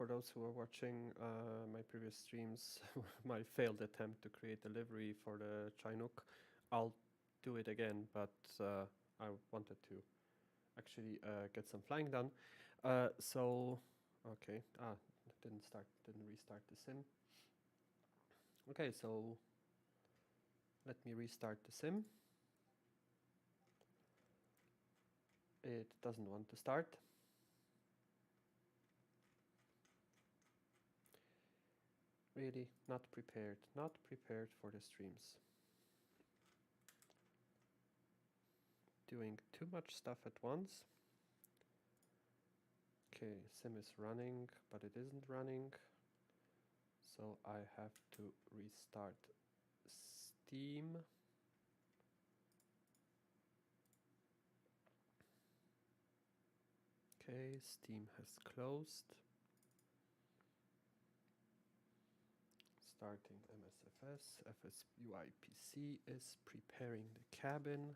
for those who are watching my previous streams, my failed attempt to create a livery for the Chinook. I'll do it again, but I wanted to actually get some flying done. Okay, didn't restart the sim. Okay, so let me restart the sim. It doesn't want to start. Really not prepared for the streams. Doing too much stuff at once. Okay, sim is running, but it isn't running. So I have to restart Steam. Okay, Steam has closed. Starting MSFS, FSUI PC is preparing the cabin.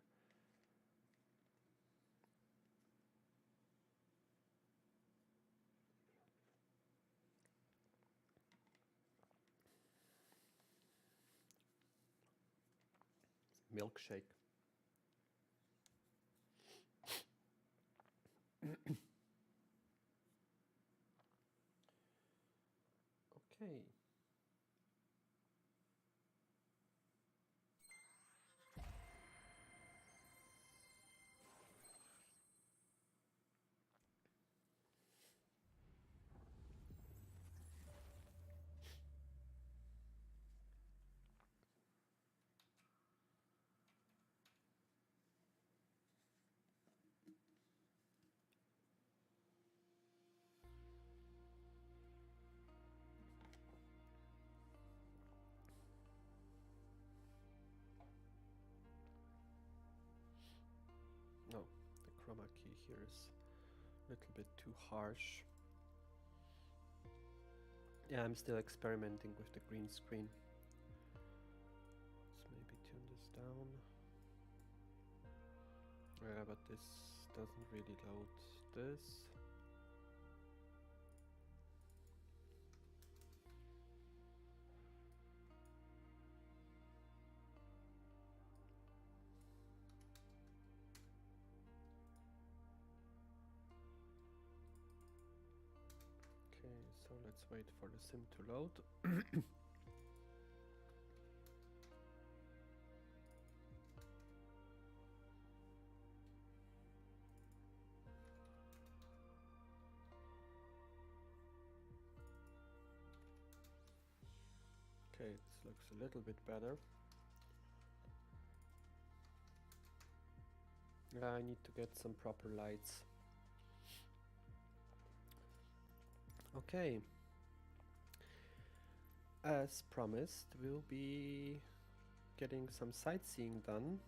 Milkshake. Okay. No, the chroma key here is a little bit too harsh. Yeah, I'm still experimenting with the green screen. Let's maybe tune this down. Yeah, but this doesn't really load this. Okay, so let's wait for the sim to load. Okay, this looks a little bit better. I need to get some proper lights. Okay. As promised, we'll be getting some sightseeing done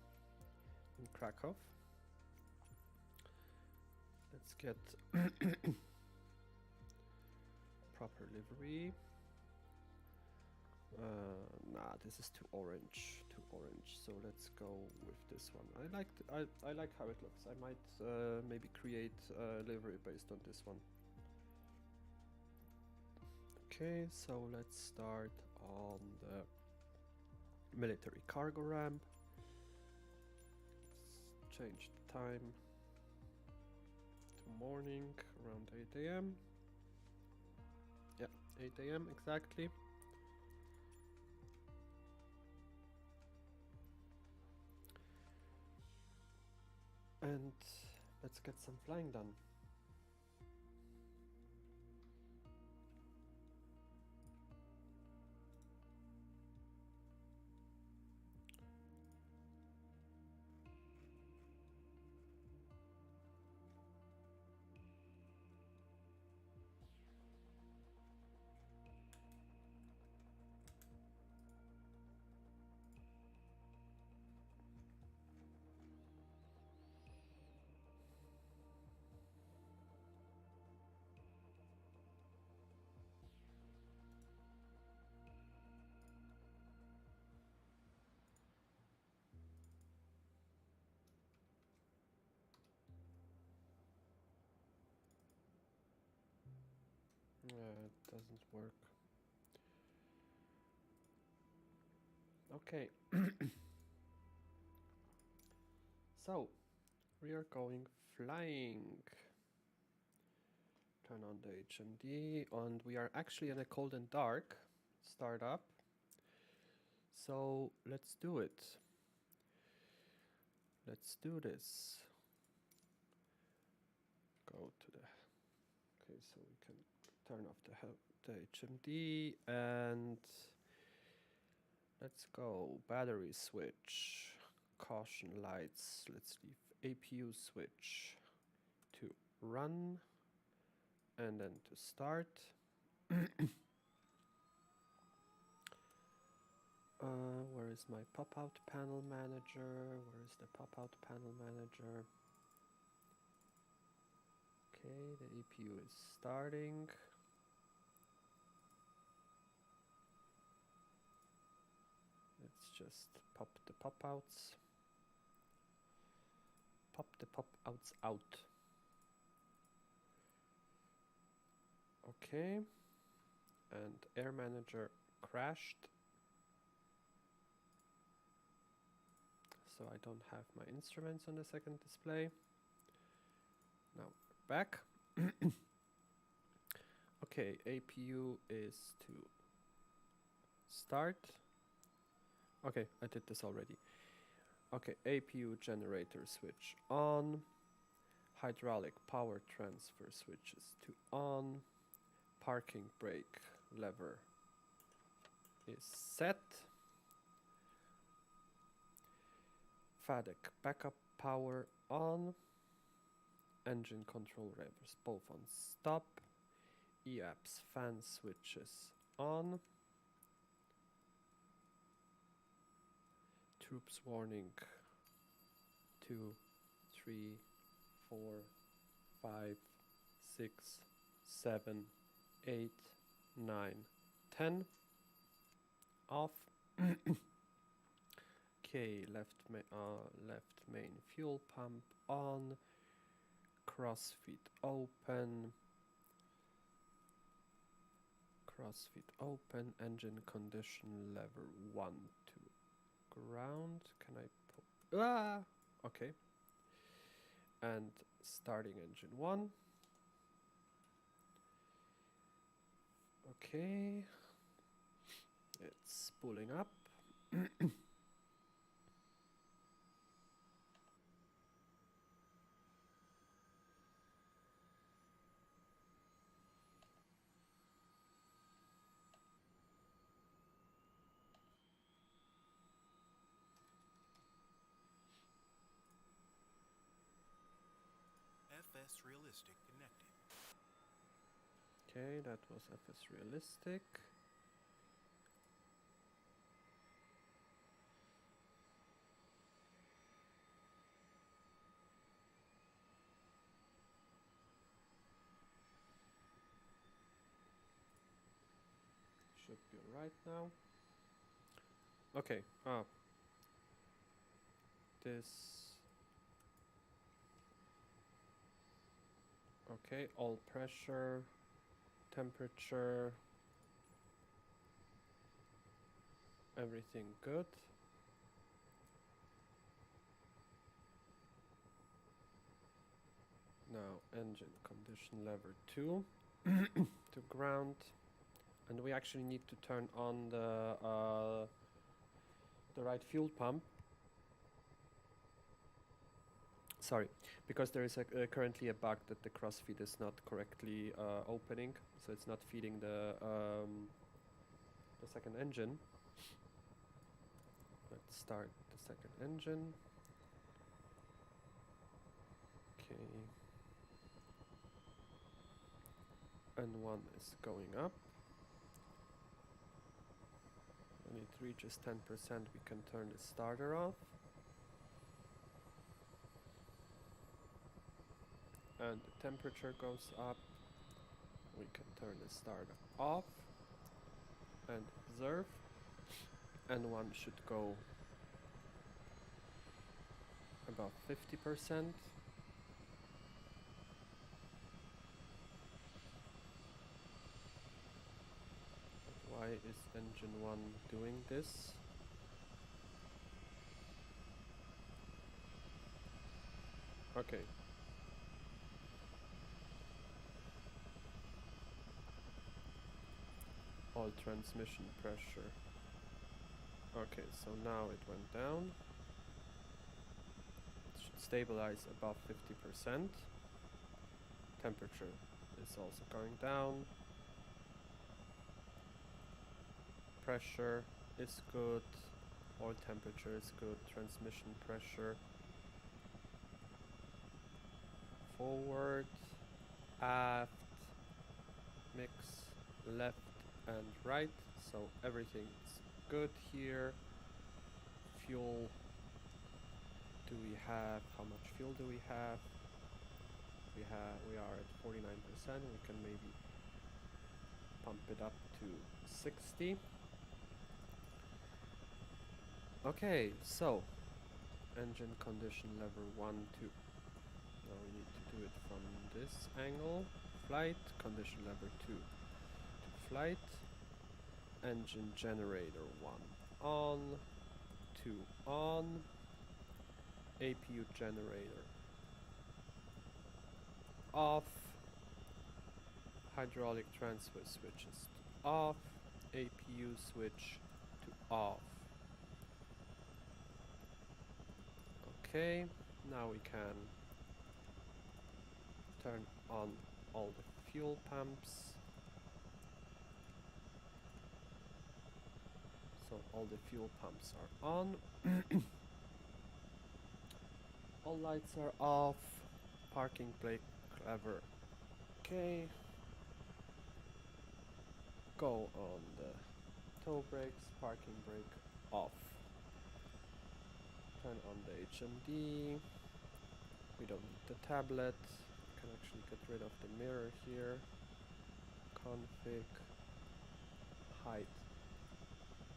in Krakow. Let's get proper livery. Nah, this is too orange, so let's go with this one. I like how it looks. I might maybe create a livery based on this one. Okay, so let's start on the military cargo ramp. Let's change the time to morning around 8 AM. Yeah, 8 AM exactly. And let's get some flying done. doesn't work. Okay. So, we are going flying. Turn on the HMD, and we are actually in a cold and dark startup. So, let's do it. Let's do this. Go to the... Okay, so we can turn off the HMD, and let's go. Battery switch. Caution lights. Let's leave APU switch to run, and then to start. Where is my pop-out panel manager? Where is the pop-out panel manager? Okay, the APU is starting. Let's just pop the pop-outs. Pop the pop-outs out. Okay. And Air Manager crashed. So I don't have my instruments on the second display. Now we're back. Okay, APU is to start. Okay, I did this already. Okay, APU generator switch on. Hydraulic power transfer switches to on. Parking brake lever is set. FADEC backup power on. Engine control levers both on stop. EAPS fan switches on. Troops warning 2, 3, 4, 5, 6, 7, 8, 9, 10. Off. Okay, left main fuel pump on. Crossfeed open. Crossfeed open. Engine condition lever 1 to ground. Can I put... Okay. And starting engine 1. Okay. It's spooling up. FS Realistic connected. Okay, that was FS Realistic. Should be right now. Okay, this... Okay, all pressure, temperature, everything good. Now engine condition lever 2 to ground, and we actually need to turn on the right fuel pump. Sorry, because there is currently a bug that the crossfeed is not correctly opening, so it's not feeding the second engine. Let's start the second engine. Okay. And 1 is going up. When it reaches 10%, we can turn the starter off. And the temperature goes up. We can turn the starter off and observe. And 1 should go about 50%. Why is engine 1 doing this? Okay. All transmission pressure. Okay, so now it went down. It should stabilize above 50%. Temperature is also going down. Pressure is good. Oil temperature is good. Transmission pressure. Forward, aft, mix, left and right. So everything's good here. Fuel. Do we have, how much fuel do we have? We are at 49%. We can maybe pump it up to 60. Okay, so engine condition level 1, 2. Now we need to do it from this angle. Flight, condition level 2 to flight. Engine generator 1 on, 2 on. APU generator off. Hydraulic transfer switches to off. APU switch to off. Okay, now we can turn on all the fuel pumps. So all the fuel pumps are on. All lights are off. Parking brake lever. Okay. Go on the toe brakes. Parking brake off. Turn on the HMD. We don't need the tablet. We can actually get rid of the mirror here. Config. Hide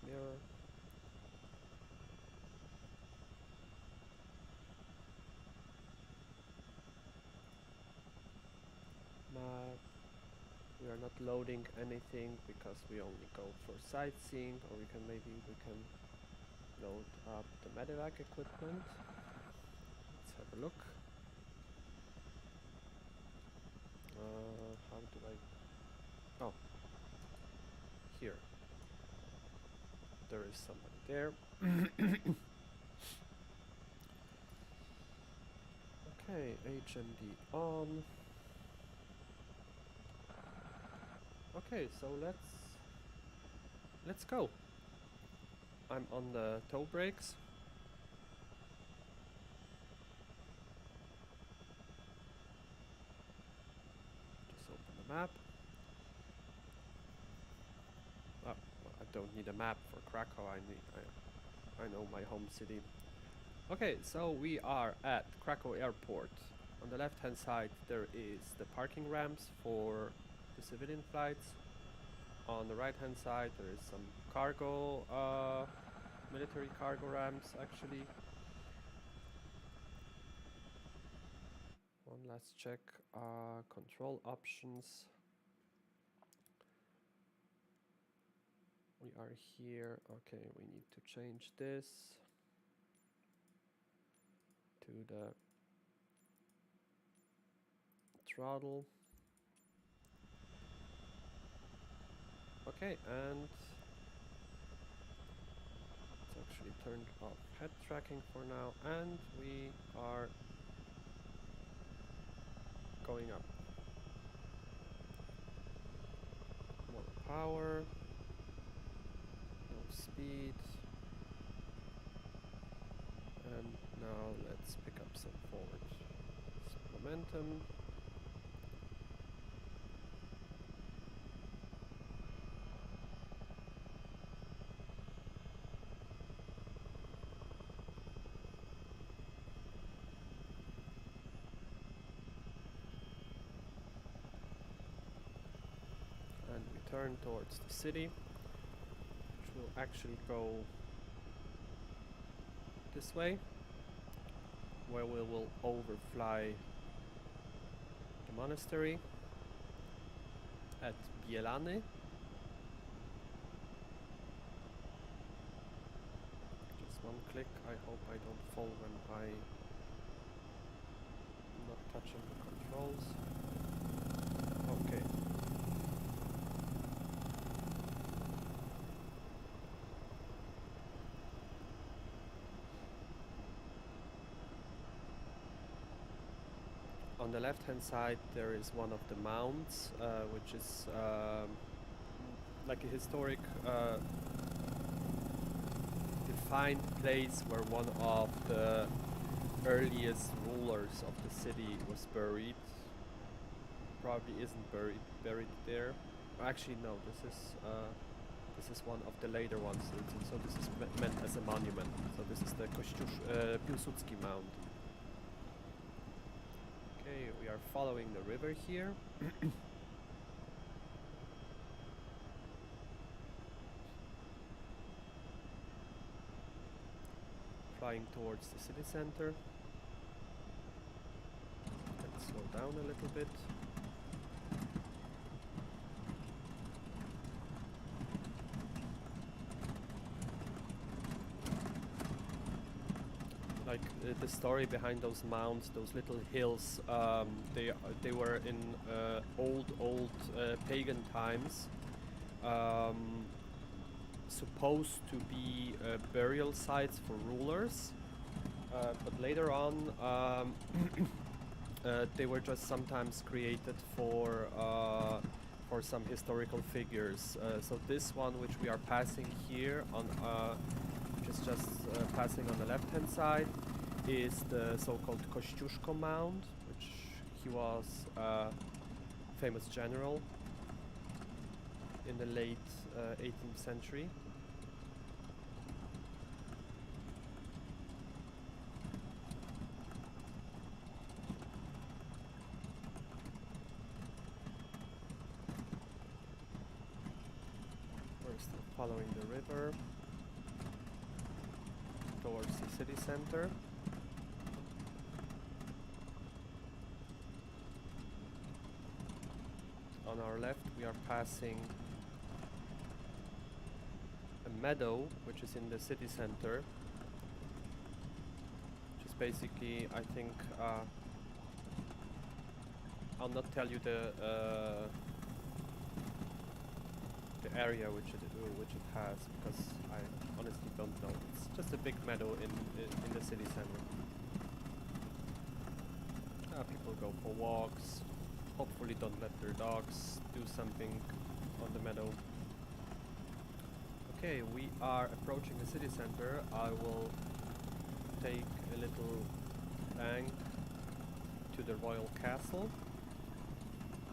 mirror. Map. We are not loading anything because we only go for sightseeing, or we can load up the medevac equipment. Let's have a look. How do I... Oh. Here. There is somebody there. Okay, HMD on. Okay, so let's go. I'm on the toe brakes. Just open the map. Oh, well, I don't need a map for Krakow. I know my home city. Okay, so we are at Krakow Airport. On the left hand side there is the parking ramps for the civilian flights. On the right hand side there is some cargo, military cargo ramps actually. One last check, control options. We are here. Okay, we need to change this to the throttle. Okay, and it's actually turned off head tracking for now, and we are going up. More power, no speed, and now let's pick up some forward. Some momentum. And we turn towards the city, which will actually go this way, where we will overfly the monastery at Bielany. one click. I hope I don't fall when I'm not touching the controls. Okay. On the left hand side there is one of the mounds, which is like a historic defined place where one of the earliest rulers of the city was buried. Probably isn't buried there. Actually no, this is one of the later ones, so this is meant as a monument. So this is the Piłsudski mound. Okay, we are following the river here. Flying towards the city center. Let's slow down a little bit. Like the story behind those mounds, those little hills, they were in old pagan times supposed to be burial sites for rulers, but later on they were just sometimes created for some historical figures. So this one, which we are passing here on, which is just passing on the left-hand side, is the so-called Kościuszko mound, which he was a famous general in the late 18th century. We're still following the river towards the city center. On our left we are passing a meadow which is in the city center, which is basically, I think, I'll not tell you the area which it has, because I honestly don't know. It's just a big meadow in the city center. People go for walks. Hopefully don't let their dogs do something on the meadow. Okay, we are approaching the city center. I will take a little bank to the royal castle,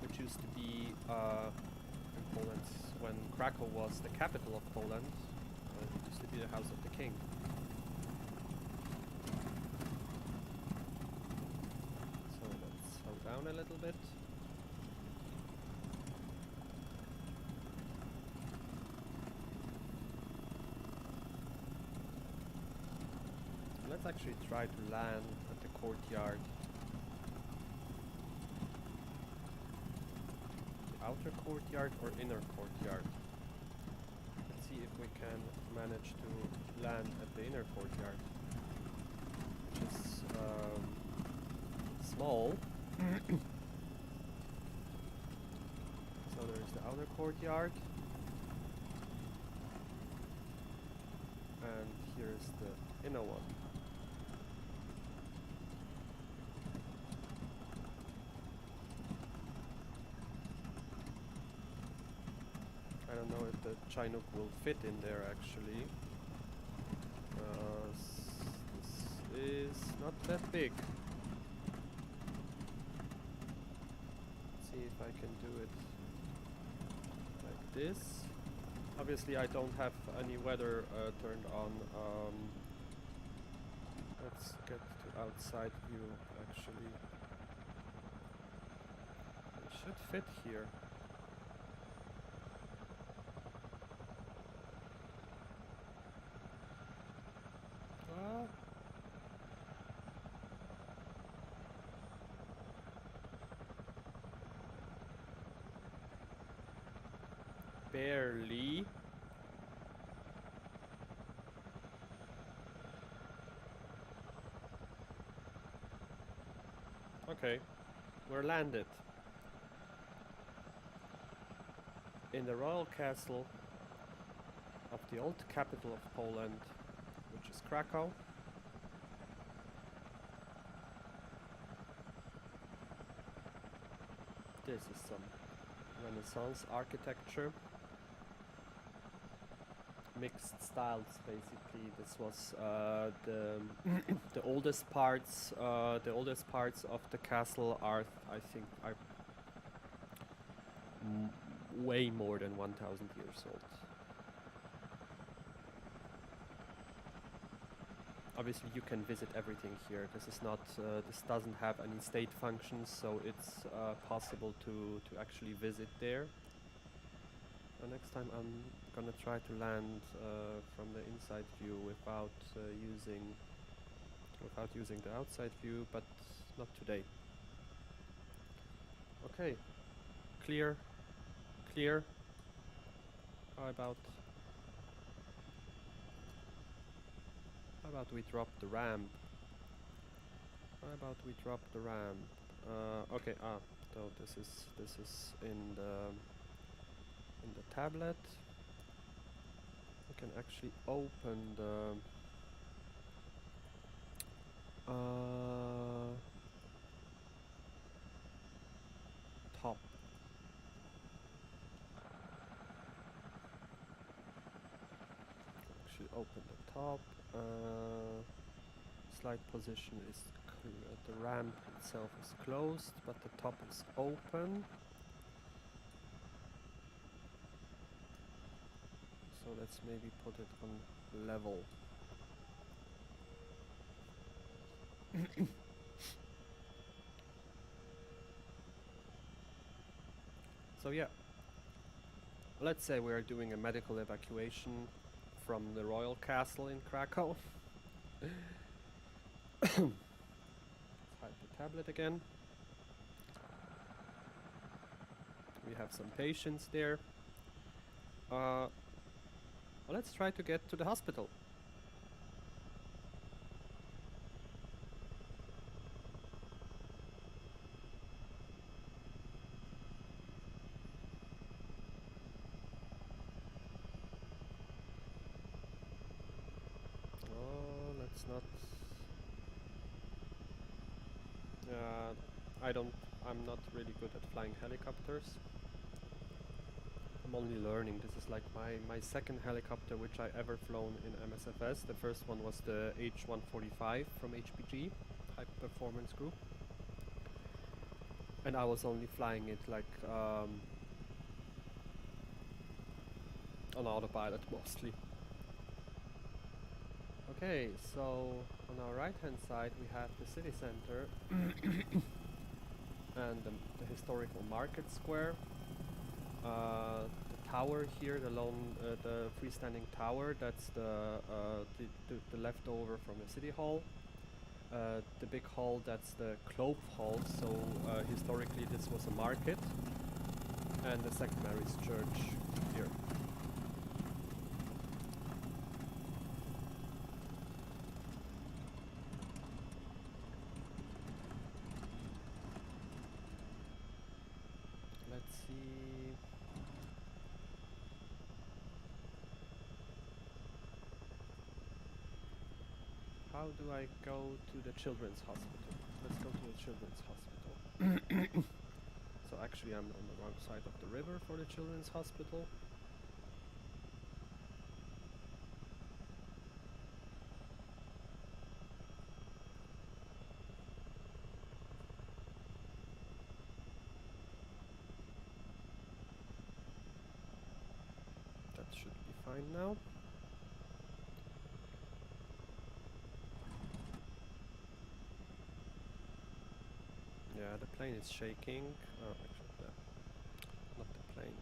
which used to be in Poland when Krakow was the capital of Poland. It used to be the house of the king. So let's slow down a little bit. Let's actually try to land at the courtyard. The outer courtyard or inner courtyard? Let's see if we can manage to land at the inner courtyard, which is small. So there's the outer courtyard, and here's the inner one. I don't know if the Chinook will fit in there actually. This is not that big. Let's see if I can do it like this. Obviously I don't have any weather turned on. Let's get to outside view actually. It should fit here. Barely. Okay, we're landed in the royal castle of the old capital of Poland, which is Krakow. This is some Renaissance architecture. Mixed styles, basically. This was the oldest parts. The oldest parts of the castle are, I think, are way more than 1,000 years old. Obviously, you can visit everything here. This is not. This doesn't have any state functions, so it's possible to actually visit there. Next time I'm gonna try to land from the inside view without using the outside view, but not today. Okay, clear. How about we drop the ramp? Okay. So this is in the tablet. We can actually open the top. Actually open the top. Slide position is the ramp itself is closed, but the top is open. So let's maybe put it on level. So yeah, let's say we are doing a medical evacuation from the royal castle in Krakow. Let's hide the tablet again. We have some patients there. Well, let's try to get to the hospital. Oh, let's not. I'm not really good at flying helicopters. I'm only learning. This is like my second helicopter which I ever flown in MSFS. The first one was the H-145 from HPG, High Performance Group. And I was only flying it like on autopilot mostly. Okay, so on our right hand side we have the city center and the historical market square. The tower here, the freestanding tower, that's the leftover from the city hall. The big hall, that's the Clove Hall, so historically this was a market. And the St. Mary's Church here. Let's see. How do I go to the children's hospital? Let's go to the children's hospital. So actually I'm on the wrong side of the river for the children's hospital. That should be fine now. Yeah, the plane is shaking. Oh, actually, not the plane.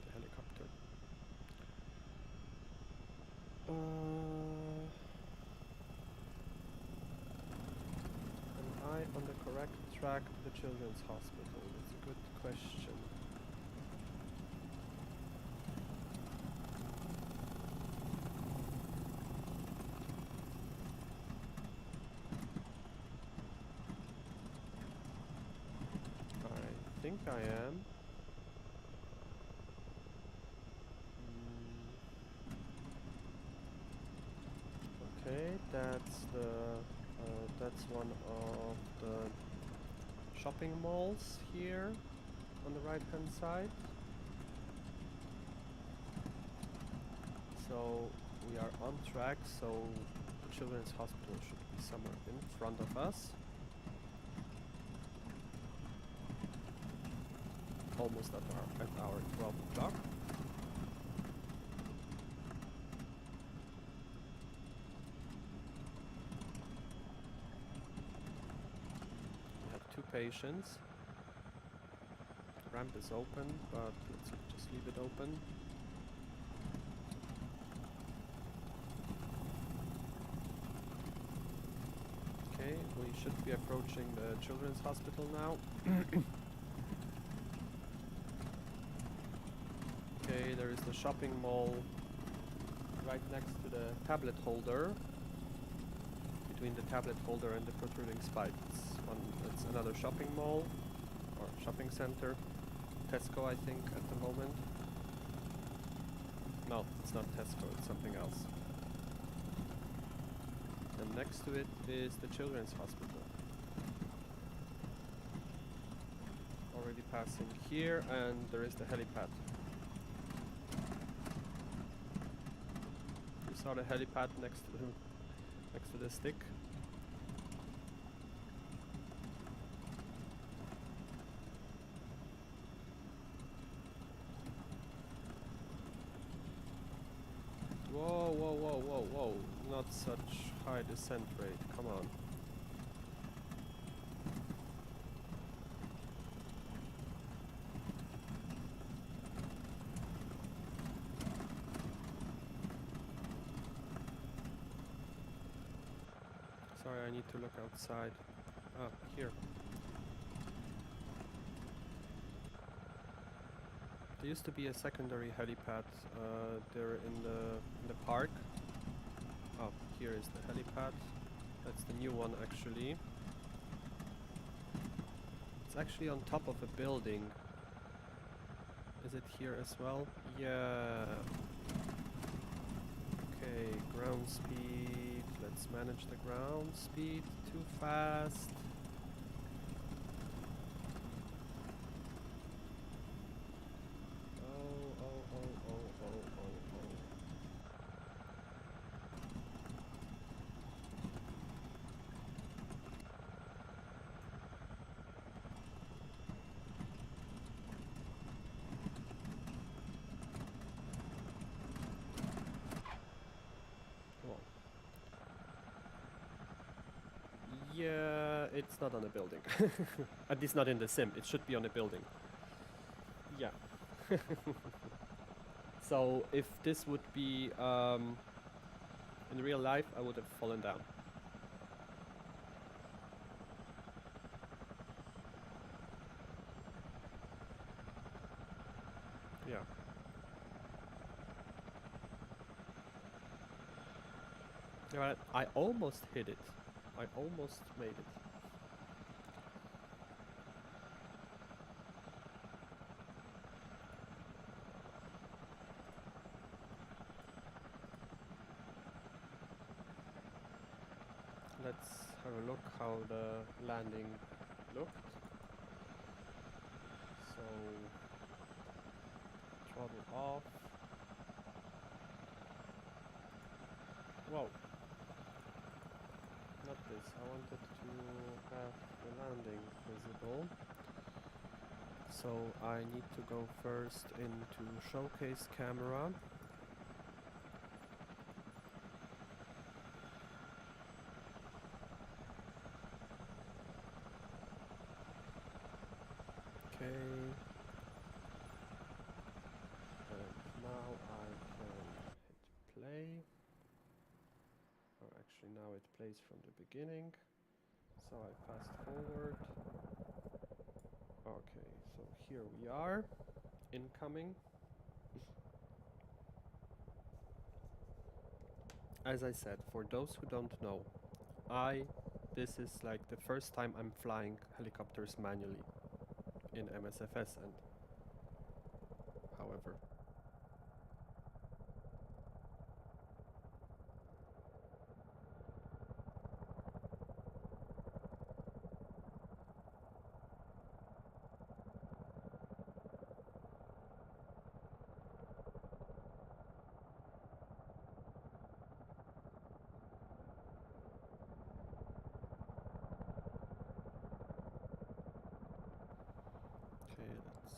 The helicopter. Am I on the correct track to the children's hospital? That's a good question. think I am. Okay, that's one of the shopping malls here on the right hand side. So we are on track, so the children's hospital should be somewhere in front of us. Almost at our 12 o'clock. We have 2 patients. The ramp is open, but let's just leave it open. Okay, we should be approaching the children's hospital now. Okay, there is the shopping mall right next to the tablet holder. Between the tablet holder and the protruding spike. It's another shopping mall or shopping center. Tesco, I think, at the moment. No, it's not Tesco, it's something else. And next to it is the children's hospital. Already passing here, and there is the helipad. You saw the helipad next to the stick. Whoa, whoa, whoa, whoa, whoa. Not such high descent rate, come on. Sorry, I need to look outside. Ah, here. There used to be a secondary helipad there in the park. Oh, here is the helipad. That's the new one actually. It's actually on top of a building. Is it here as well? Yeah. Okay, ground speed. Let's manage the ground speed. Too fast. Yeah, it's not on a building. At least not in the sim. It should be on a building. Yeah. So if this would be in real life, I would have fallen down. Yeah. Yeah, I almost hit it. I almost made it. Let's have a look how the landing looked. So, throttle off. Whoa. Not this. I wanted to have the landing visible. So I need to go first into showcase camera. Okay. And now I can hit play. Or actually now it plays from the beginning. So I fast forward. Okay, so here we are. Incoming. As I said, for those who don't know, this is like the first time I'm flying helicopters manually in MSFS and however. Okay, let's.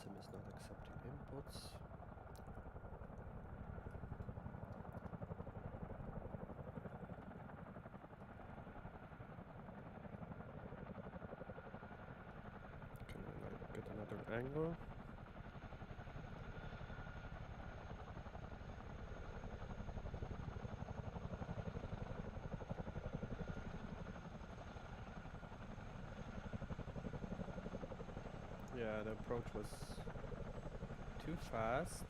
Sim is not accepting inputs. Can I like get another angle? Yeah, the approach was too fast.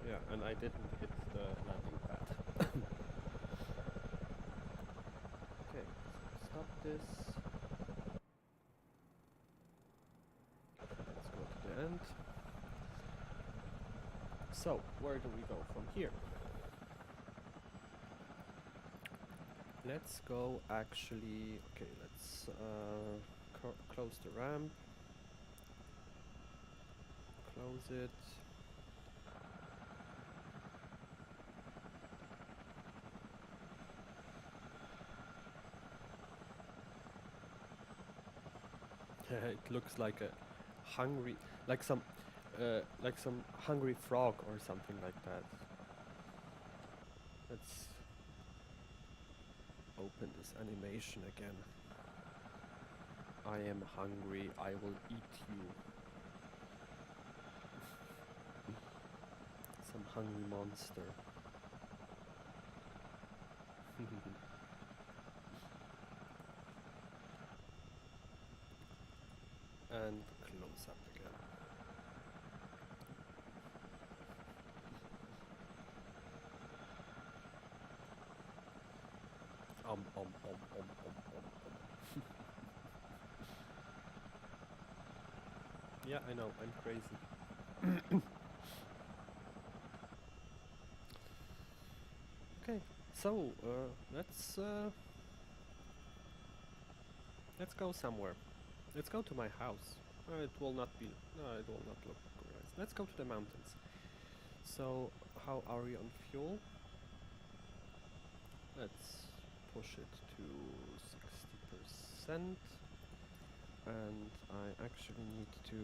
Yeah, and I didn't hit the landing pad. Okay, so stop this. Let's go to the end. So, where do we go from here? Let's go actually, okay, let's close the ramp. Close it. It looks like a hungry, like some hungry frog or something like that. Let's open this animation again. I am hungry, I will eat you. Some hungry monster. And close up again. Yeah, I know, I'm crazy. Okay, so let's go somewhere. Let's go to my house. It will not be. No, it will not look nice. Let's go to the mountains. So, how are we on fuel? Let's push it to 60%. And I actually need to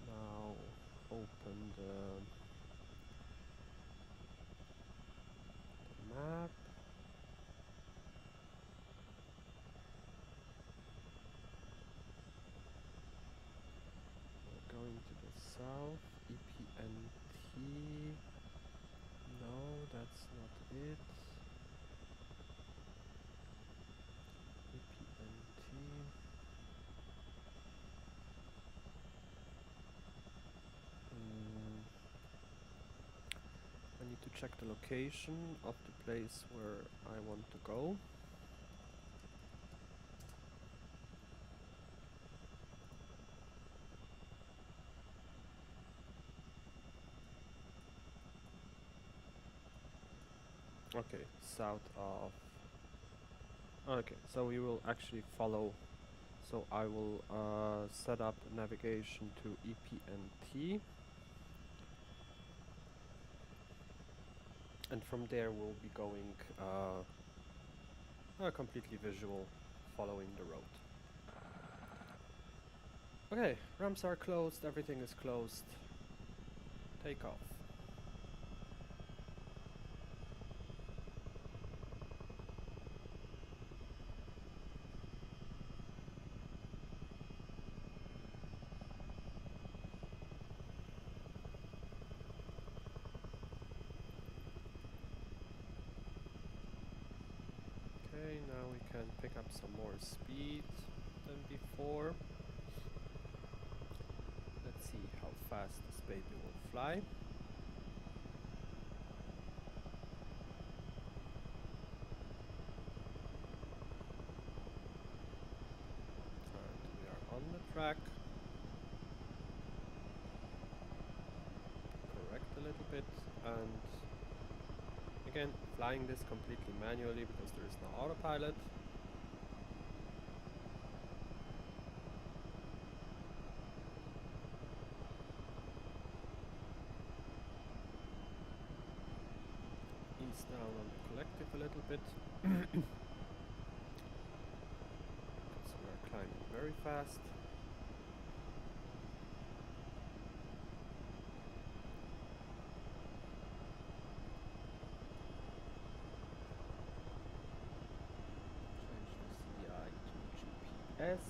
now open the map. We're going to the south. EPNT. No, that's not it. EPNT. I need to check the location of the place where I want to go. Okay, south of. Okay, so we will actually follow. So I will set up navigation to EPNT. And from there we'll be going completely visual, following the road. Okay, ramps are closed, everything is closed. Take off. Okay, now we can pick up some more speed than before. Let's see how fast this baby will fly. And we are on the track. Correct a little bit, and again flying this completely manually because there is no autopilot. Ease down on the collective a little bit. Because we are climbing very fast. Change the CI to GPS.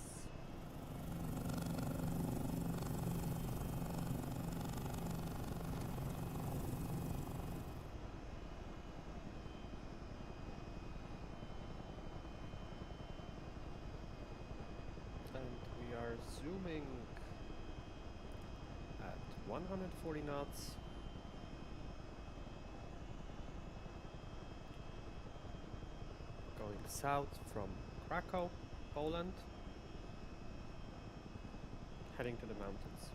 We are zooming at 140 knots. Going south from Krakow, Poland, heading to the mountains.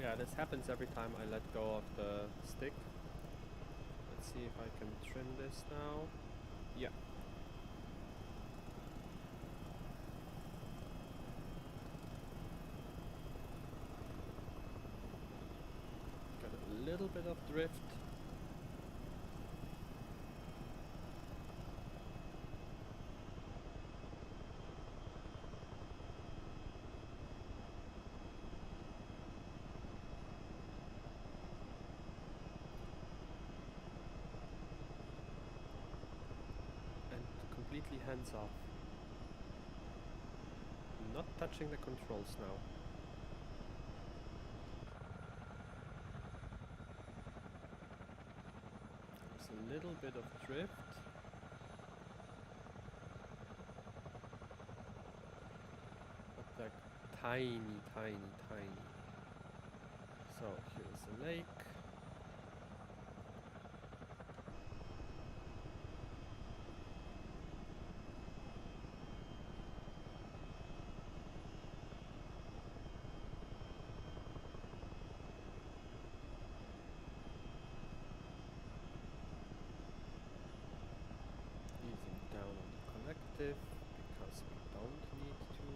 Yeah, this happens every time I let go of the stick. Let's see if I can trim this now. Yeah. Got a little bit of drift. Completely hands off. Not touching the controls now. There's a little bit of drift. But like tiny, tiny, tiny. So here's a lake. Because we don't need to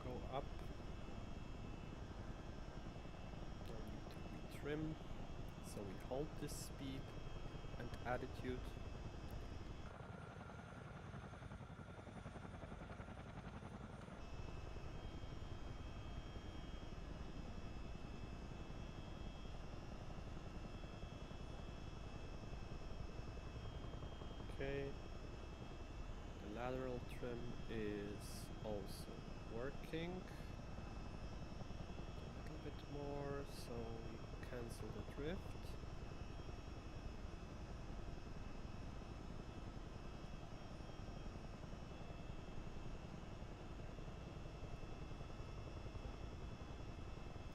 go up, don't need to retrim, so we hold this speed and attitude. Okay. Lateral trim is also working a little bit more, so we cancel the drift.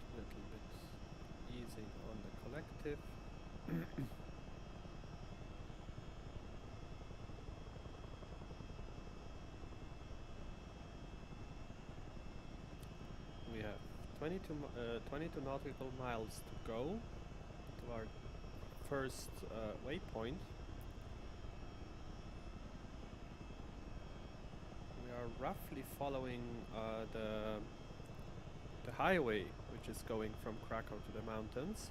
A little bit easing on the collective. We have 22 nautical miles to go to our first waypoint. We are roughly following the highway, which is going from Krakow to the mountains.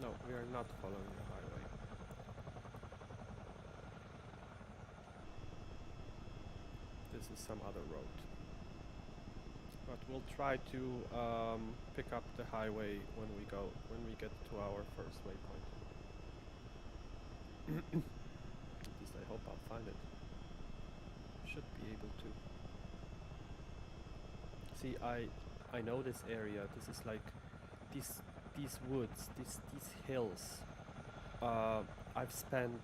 No, we are not following the highway. this is some other road. But we'll try to pick up the highway when we get to our first waypoint. At least I hope I'll find it. Should be able to. See, I know this area. This is like these woods, these hills. I've spent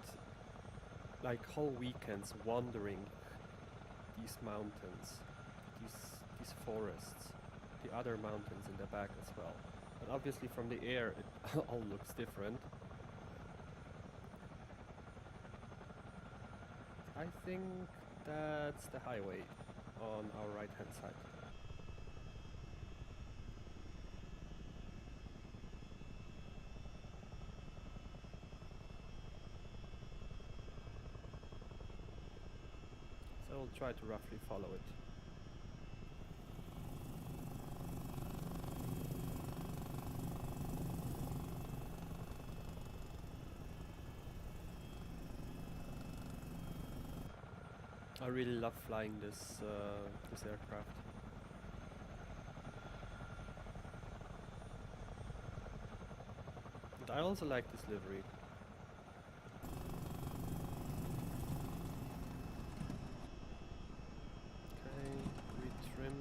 like whole weekends wandering these mountains, these forests, the other mountains in the back as well. And obviously from the air it all looks different. I think that's the highway on our right hand side. So we'll try to roughly follow it. I really love flying this aircraft. But I also like this livery. Okay, retrim.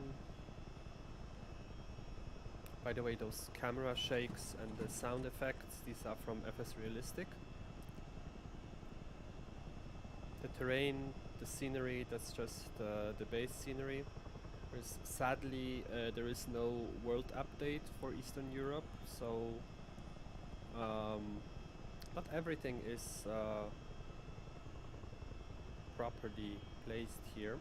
By the way, those camera shakes and the sound effects, these are from FS Realistic. The terrain, the scenery, that's just the base scenery. Sadly, there is no world update for Eastern Europe, so not everything is properly placed here.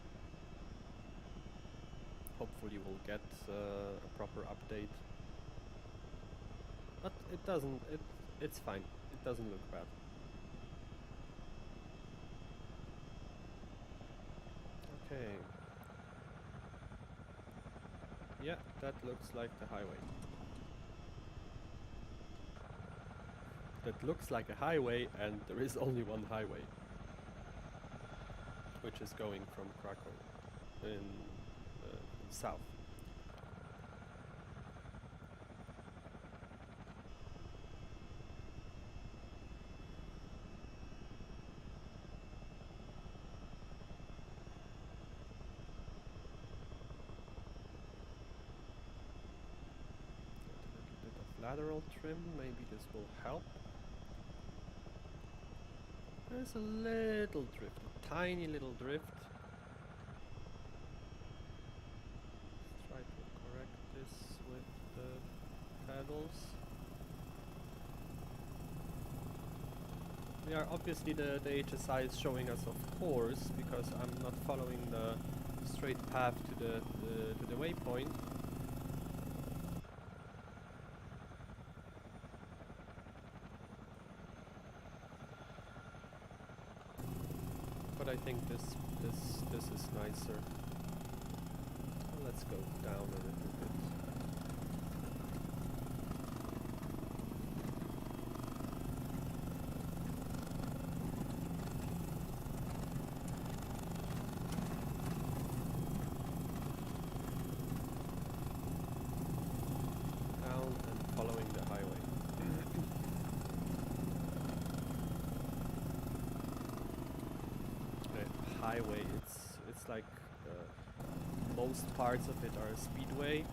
Hopefully we'll get a proper update, but it doesn't. It's fine. It doesn't look bad. Okay. Yeah, that looks like the highway. That looks like a highway, and there is only one highway, which is going from Krakow in south. Lateral trim, maybe this will help. There's a little drift, a tiny little drift. Let's try to correct this with the pedals. Yeah, obviously the HSI is showing us of course, because I'm not following the straight path to the waypoint. But I think this is nicer. Let's go down a little bit. Down and following the highway. Highway, it's like most parts of it are a speedway.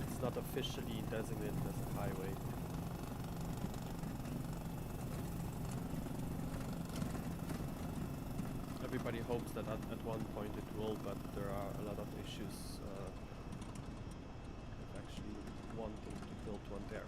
It's not officially designated as a highway. Everybody hopes that at one point it will, but there are a lot of issues with actually wanting to build one there.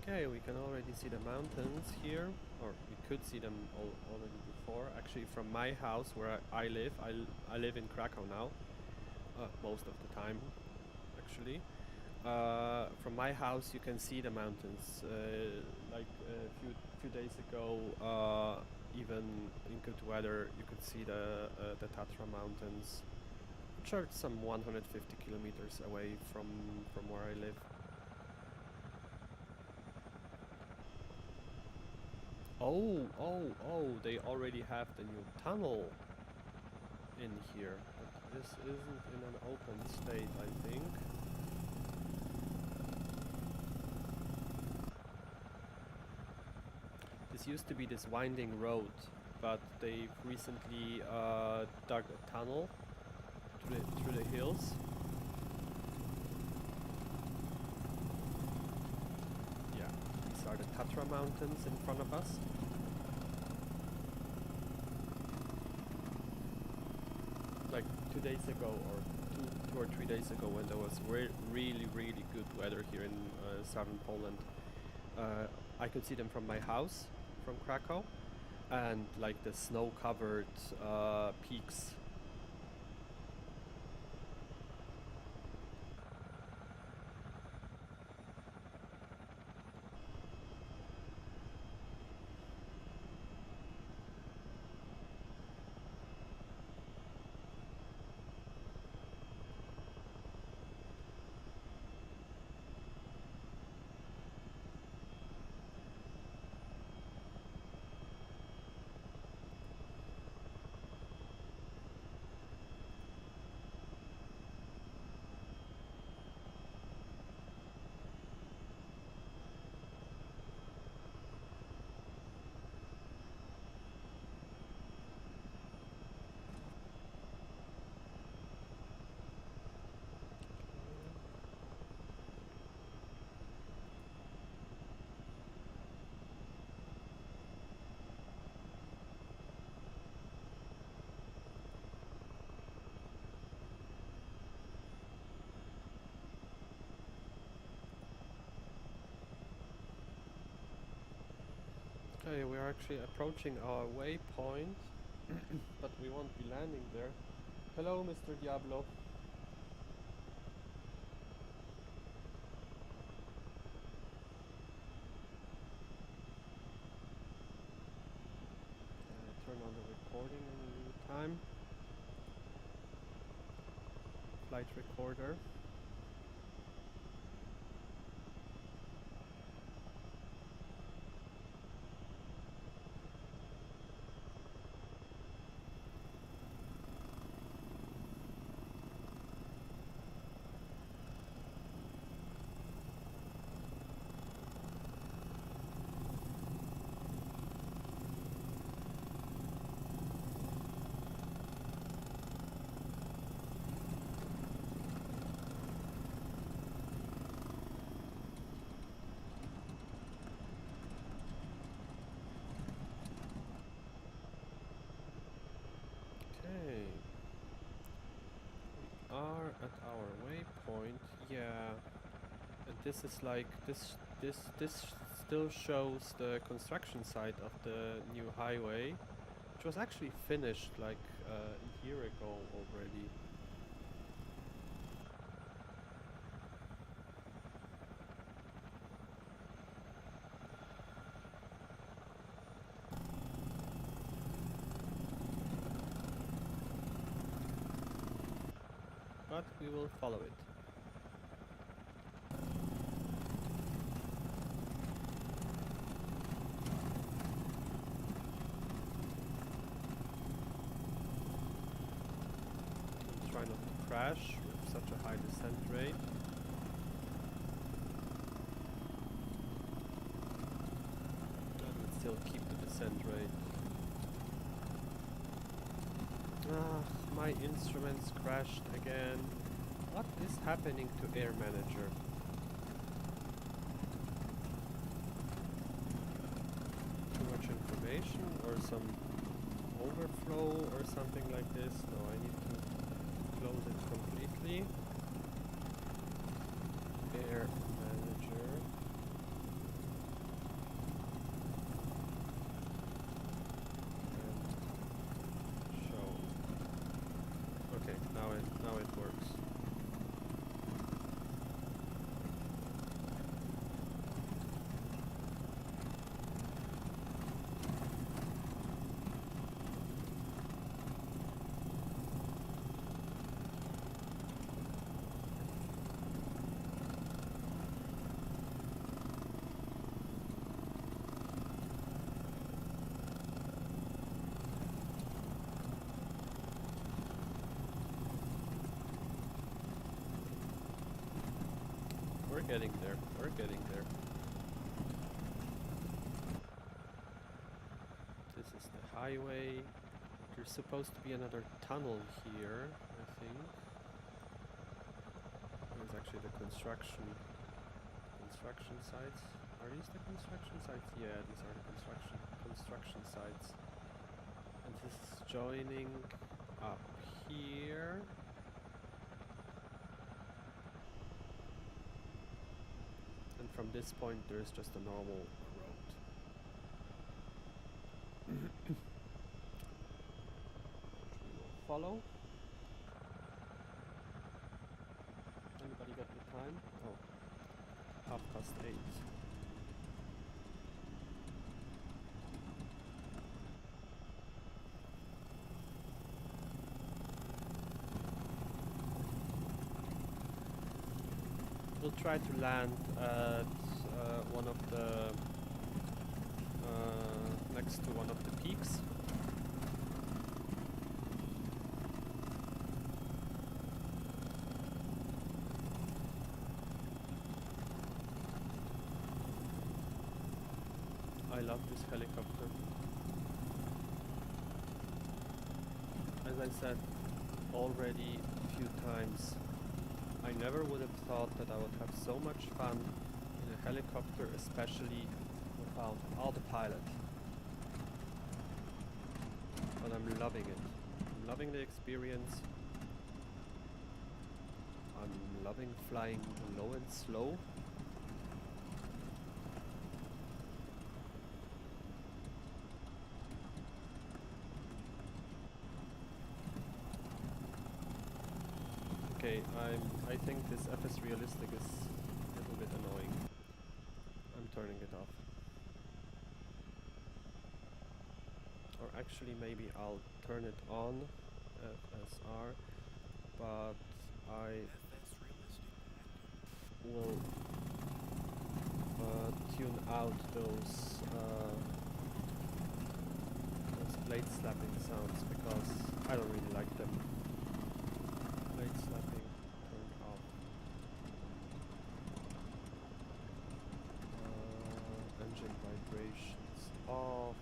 Okay, we can already see the mountains here, or we could see them already before. Actually, from my house where I live, I live in Krakow now, most of the time, actually. From my house, you can see the mountains. Like a few days ago, even in good weather, you could see the Tatra mountains. church some 150 kilometers away from where I live. Oh, they already have the new tunnel in here, but this isn't in an open state, I think. This used to be this winding road, but they've recently dug a tunnel through the hills. Yeah, these are the Tatra mountains in front of us. Like 2 days ago, or two or 3 days ago, when there was really good weather here in southern Poland, I could see them from my house, from Krakow, and like the snow-covered peaks. Okay, we are actually approaching our waypoint, but we won't be landing there. Hello, Mr. Diablo. Turn on the recording in the meantime. Flight recorder. Are at our waypoint, yeah, and this is like this still shows the construction site of the new highway, which was actually finished like a year ago already. But we will follow it. Try not to crash with such a high descent rate. And we'll still keep the descent rate. My instruments crashed again. What is happening to Air Manager? Too much information or some overflow or something like this? No, I need to close it completely. Air Manager. Okay, now it works. We're getting there. We're getting there. This is the highway. There's supposed to be another tunnel here, I think. There's actually the construction sites. Are these the construction sites? Yeah, these are the construction sites. And this is joining up here. And from this point there's just a normal road. Which we will follow. Anybody got the time? Oh, 8:30. We'll try to land at one of the next to one of the peaks. I love this helicopter. As I said already a few times, I never would have thought that I would have so much fun in a helicopter, especially without autopilot. But I'm loving it. I'm loving the experience. I'm loving flying low and slow. Okay, I think this FS realistic is a little bit annoying. I'm turning it off. Or actually maybe I'll turn it on, FSR, but I will tune out those blade slapping sounds because I don't really like them. Blade slapping turned off. Engine vibrations off.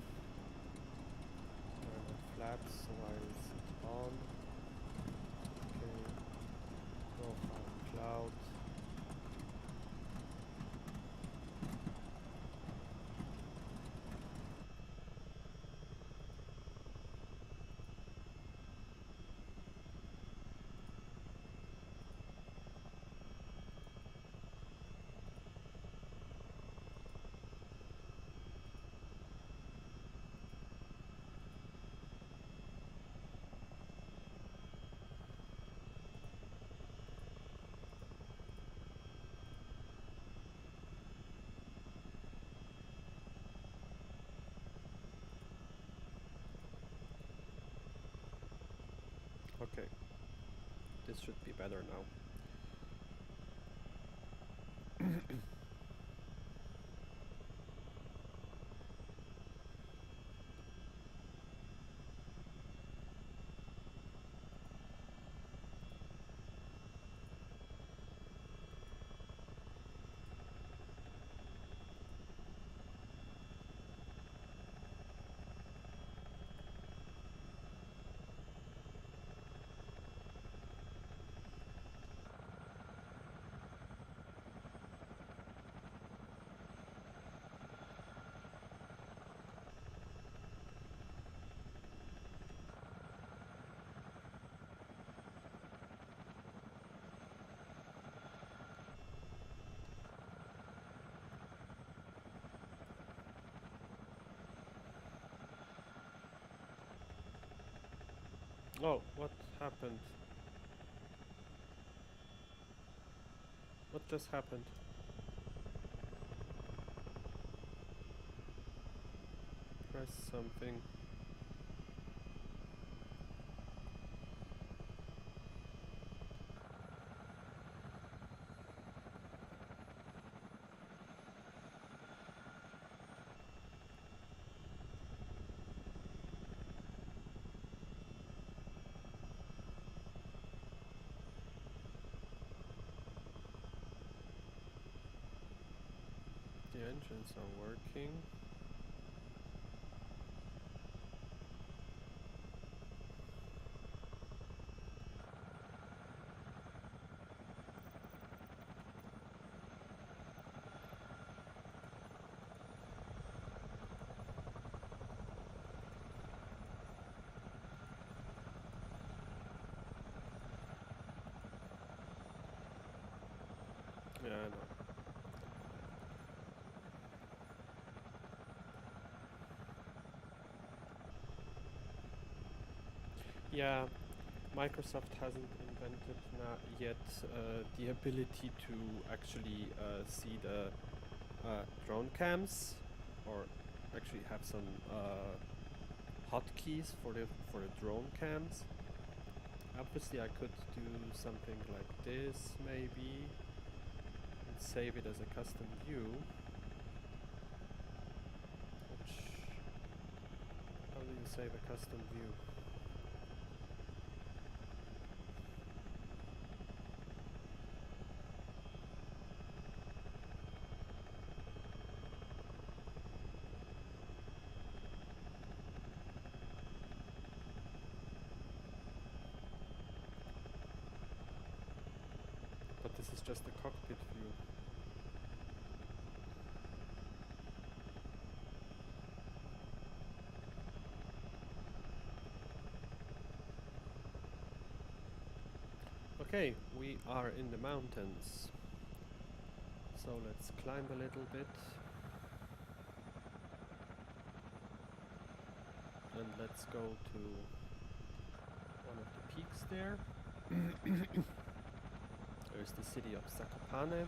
Turn the flaps while it's on. Okay. Profile cloud. Okay, this should be better now. Oh, what happened? What just happened? Press something. The engines are working. Yeah, I know. Yeah, Microsoft hasn't invented yet the ability to actually see the drone cams, or actually have some hotkeys for the drone cams. Obviously, I could do something like this, maybe, and save it as a custom view. Which, how do you save a custom view? But this is just a cockpit view. Okay, we are in the mountains. So let's climb a little bit. And let's go to one of the peaks there. There's the city of Zakopane.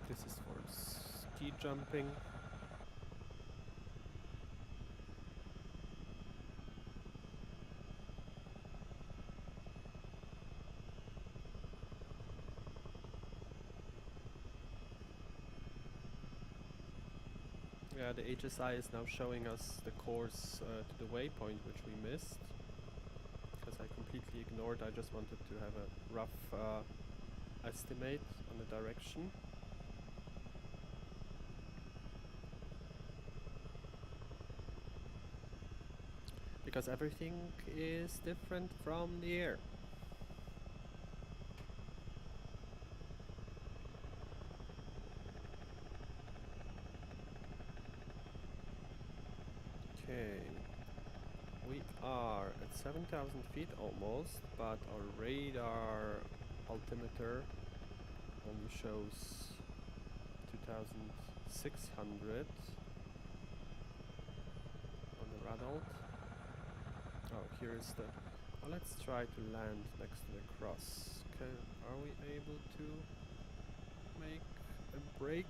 This is for ski jumping. Yeah, the HSI is now showing us the course to the waypoint which we missed. Because I completely ignored, I just wanted to have a rough estimate on the direction. Because everything is different from the air. Okay, we are at 7,000 feet almost, but our radar altimeter only shows 2,600 on the radalt. Oh, here's the... Well, let's try to land next to the cross. Okay, are we able to make a break?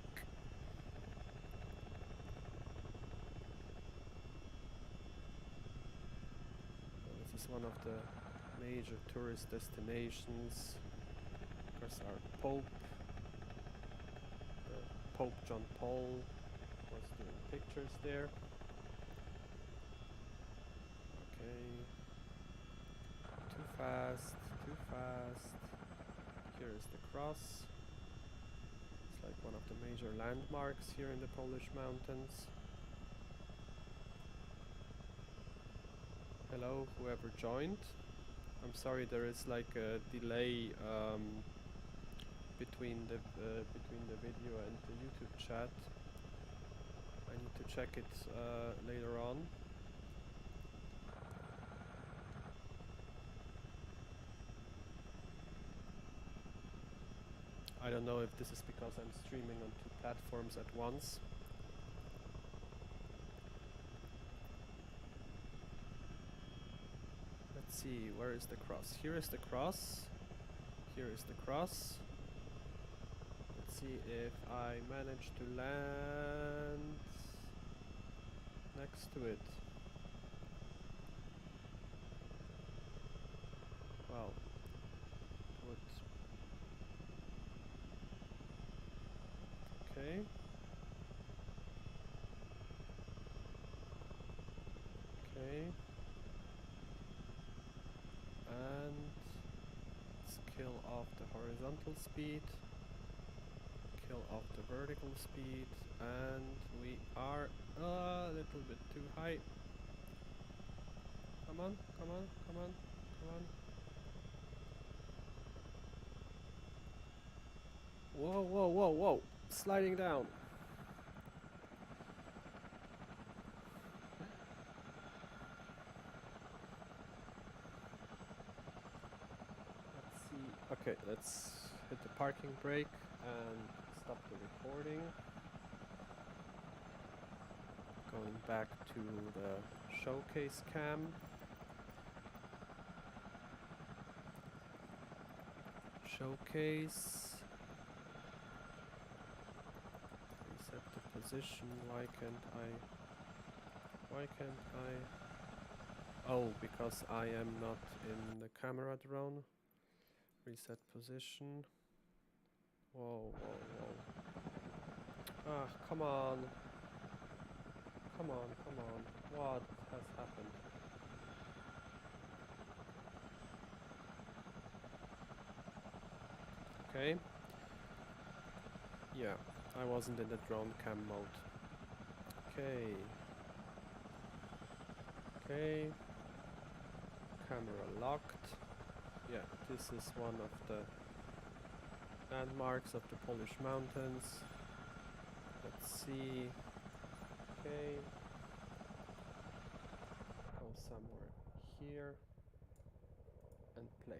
This is one of the major tourist destinations. Of course, our Pope, Pope John Paul, was doing pictures there. Okay. Too fast, too fast. Here is the cross. It's like one of the major landmarks here in the Polish mountains. Hello, whoever joined. I'm sorry, there is like a delay between the video and the YouTube chat. I need to check it later on. I don't know if this is because I'm streaming on two platforms at once. Let's see, where is the cross? Here is the cross. Here is the cross. Let's see if I manage to land next to it. Well, good. Okay. kill off the horizontal speed, kill off the vertical speed, and we are a little bit too high. Come on, come on, come on, come on. Whoa, whoa, whoa, whoa! Sliding down. Let's see. Okay, let's hit the parking brake and stop the recording. Going back to the showcase cam. Showcase. Reset the position. Why can't I? Oh, because I am not in the camera drone. Reset position. Whoa, whoa, whoa. Ah, come on. Come on, come on. What has happened? Okay. Yeah, I wasn't in the drone cam mode. Okay. Okay. Camera locked. Yeah, this is one of the landmarks of the Polish mountains. Let's see. Okay. Go somewhere here and play.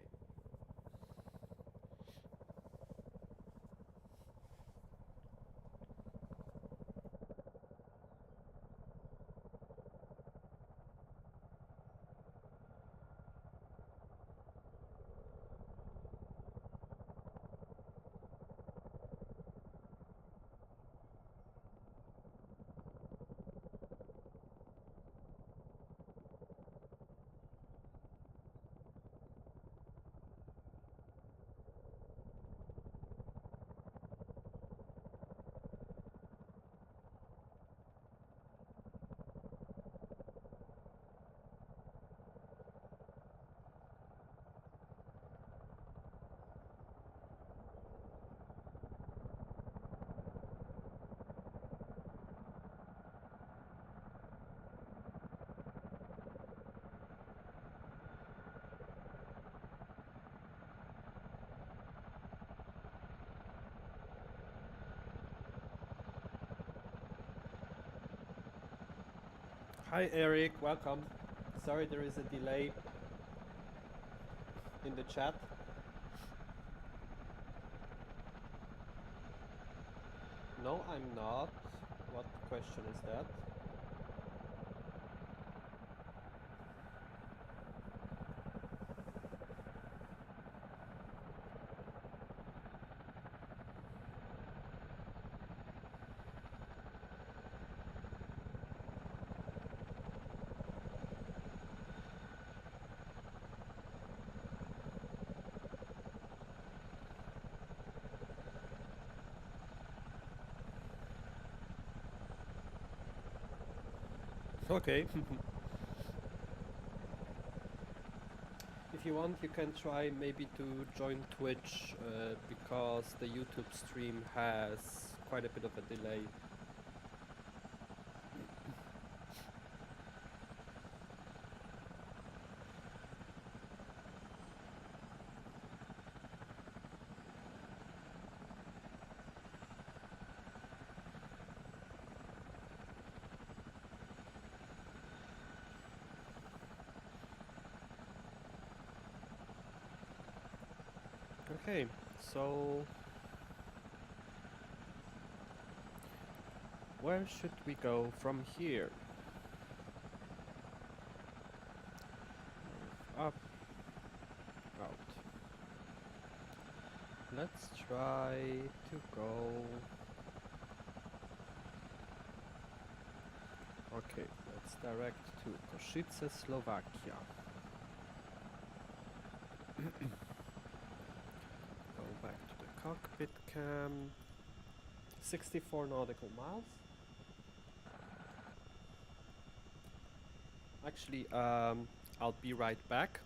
Hi Eric, welcome. Sorry there is a delay in the chat. No, I'm not. What question is that? Okay. If you want, you can try maybe to join Twitch because the YouTube stream has quite a bit of a delay. Okay, so where should we go from here? Up, out. Let's try to go. Okay, let's direct to Košice, Slovakia. Go back to the cockpit cam. 64 nautical miles. Actually, I'll be right back.